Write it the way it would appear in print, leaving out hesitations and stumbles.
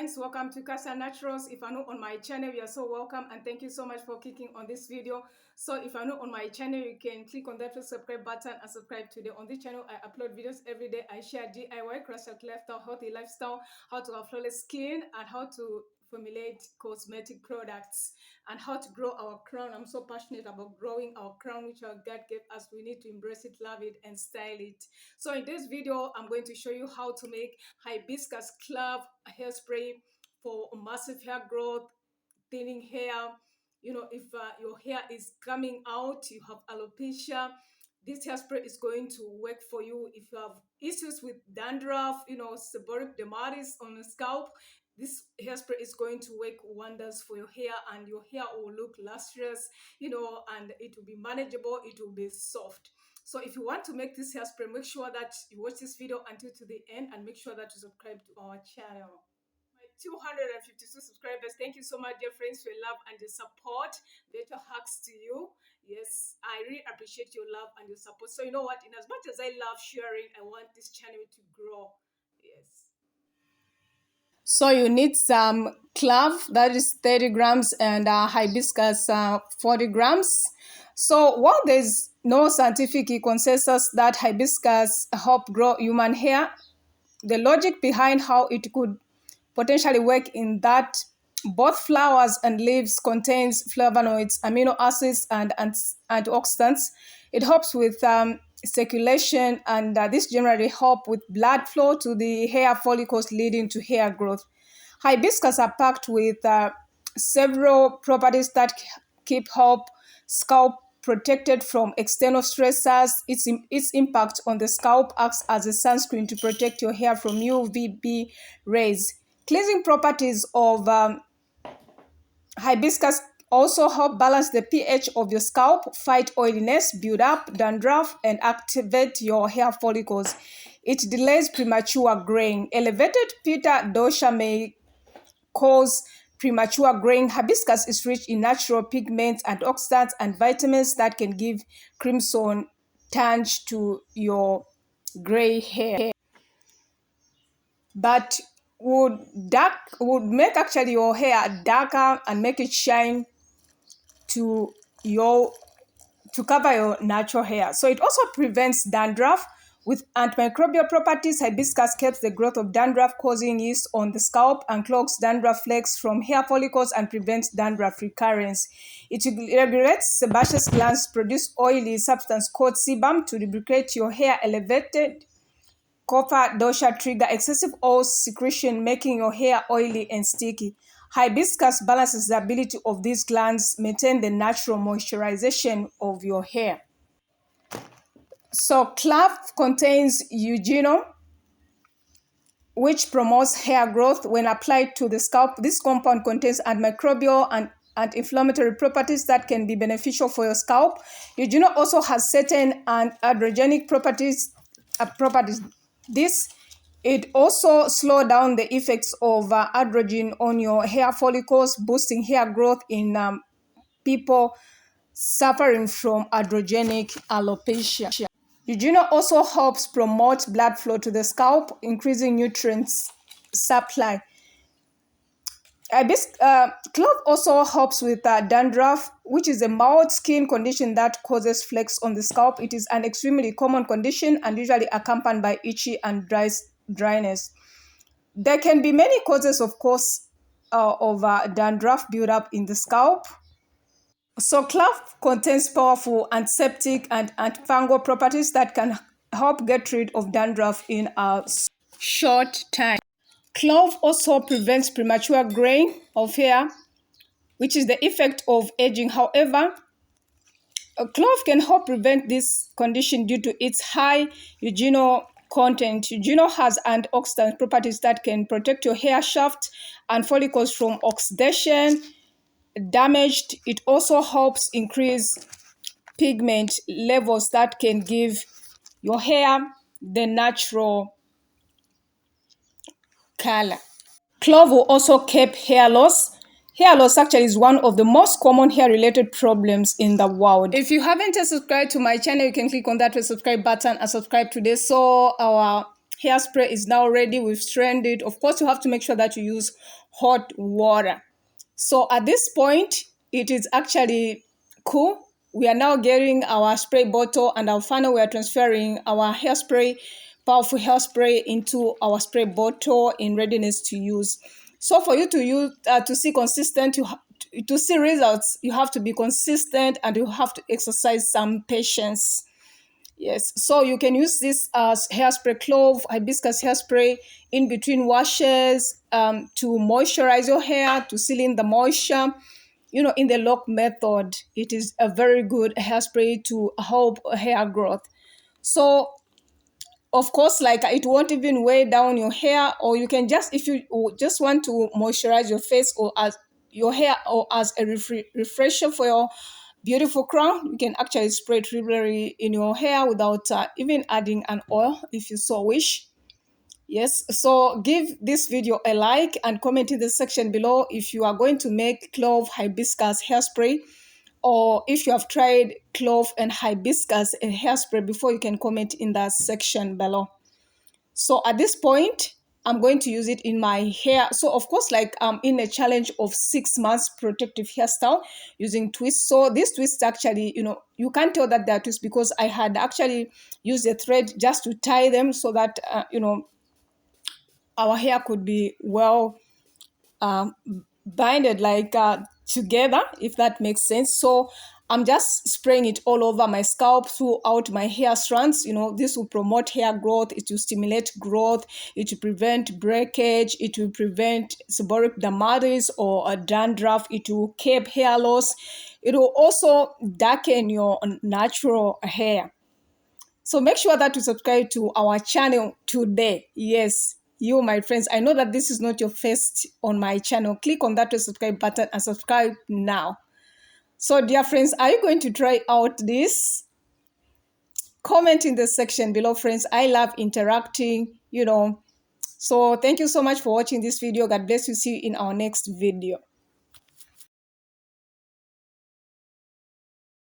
friends, welcome to Cassia Naturals. If you're not on my channel, you are so welcome and thank you so much for clicking on this video. So if you're not on my channel, you can click on that subscribe button and subscribe today. On this channel, I upload videos every day. I share DIY, crochet lifestyle, healthy lifestyle, how to have flawless skin, and how to formulate cosmetic products and how to grow our crown. I'm so passionate about growing our crown, which our God gave us. We need to embrace it, love it, and style it. So in this video, I'm going to show you how to make hibiscus clove hairspray for massive hair growth, thinning hair. You know, if your hair is coming out, you have alopecia, this hairspray is going to work for you. If you have issues with dandruff, seborrheic dermatitis on the scalp, this hairspray is going to work wonders for your hair, and your hair will look lustrous, and it will be manageable, it will be soft. So if you want to make this hairspray, make sure that you watch this video until to the end and make sure that you subscribe to our channel. 252 subscribers. Thank you so much, dear friends, for your love and your support. Better hugs to you. Yes, I really appreciate your love and your support. So you know what, in as much as I love sharing, I want this channel to grow. Yes. So you need some clove, that is 30 grams, and hibiscus 40 grams. So while there's no scientific consensus that hibiscus help grow human hair, the logic behind how it could potentially work in that both flowers and leaves contains flavonoids, amino acids, and antioxidants. It helps with circulation, and this generally help with blood flow to the hair follicles, leading to hair growth. Hibiscus are packed with several properties that keep scalp protected from external stressors. Its impact on the scalp acts as a sunscreen to protect your hair from UVB rays. Cleansing properties of hibiscus also help balance the pH of your scalp, fight oiliness, build up dandruff, and activate your hair follicles. It delays premature graying. Elevated pitta dosha may cause premature graying. Hibiscus is rich in natural pigments, antioxidants, and vitamins that can give crimson tinge to your gray hair, but would make actually your hair darker and make it shine to cover your natural hair. So it also prevents dandruff. With antimicrobial properties, hibiscus keeps the growth of dandruff, causing yeast on the scalp, and clogs dandruff flakes from hair follicles and prevents dandruff recurrence. It regulates sebaceous glands, produce oily substance called sebum to lubricate your hair. Elevated kapha dosha trigger excessive oil secretion, making your hair oily and sticky. Hibiscus balances the ability of these glands, maintain the natural moisturization of your hair. So clove contains eugenol, which promotes hair growth when applied to the scalp. This compound contains antimicrobial and anti-inflammatory properties that can be beneficial for your scalp. Eugenol also has certain androgenic properties. It also slows down the effects of androgen on your hair follicles, boosting hair growth in people suffering from androgenic alopecia. Eugenol also helps promote blood flow to the scalp, increasing nutrients supply. Clove also helps with dandruff, which is a mild skin condition that causes flakes on the scalp. It is an extremely common condition and usually accompanied by itchy and dryness. There can be many causes, of course, of dandruff buildup in the scalp. So clove contains powerful antiseptic and antifungal properties that can help get rid of dandruff in a short time. Clove also prevents premature graying of hair, which is the effect of aging. However, a clove can help prevent this condition due to its high eugenol content. Eugenol has antioxidant properties that can protect your hair shaft and follicles from oxidation damaged. It also helps increase pigment levels that can give your hair the natural color. Clove will also keep hair loss. Hair loss actually is one of the most common hair-related problems in the world. If you haven't subscribed to my channel, you can click on that subscribe button and subscribe today so our hairspray is now ready. We've strained it. Of course, you have to make sure that you use hot water. So at this point, it is actually cool. We are now getting our spray bottle and our funnel. We are transferring our hairspray, powerful hairspray, into our spray bottle in readiness to use. So for you to use to see consistent, to see results, you have to be consistent and you have to exercise some patience. Yes, so you can use this as hairspray, clove, hibiscus hairspray in between washes to moisturize your hair, to seal in the moisture. You know, in the lock method, it is a very good hairspray to help hair growth. So of course, like it won't even weigh down your hair, or you can just, if you just want to moisturize your face or as your hair, or as a refresher for your beautiful crown, you can actually spray it regularly in your hair without even adding an oil if you so wish. Yes, so give this video a like and comment in the section below if you are going to make clove hibiscus hairspray, or if you have tried clove and hibiscus hairspray before. You can comment in that section below. So at this point, I'm going to use it in my hair. So of course, like I'm in a challenge of 6 months protective hairstyle using twists. So this twist actually, you know, you can't tell that they're twists because I had actually used a thread just to tie them so that, you know, our hair could be well um, binded, like together, if that makes sense. So I'm just spraying it all over my scalp throughout my hair strands. You know, this will promote hair growth. It will stimulate growth. It will prevent breakage. It will prevent seborrheic dermatitis or a dandruff. It will keep hair loss. It will also darken your natural hair. So make sure that you subscribe to our channel today. Yes, you, my friends, I know that this is not your first on my channel. Click on that subscribe button and subscribe now. So dear friends, are you going to try out this? Comment in the section below, friends. I love interacting, you know. So thank you so much for watching this video. God bless you. See you in our next video.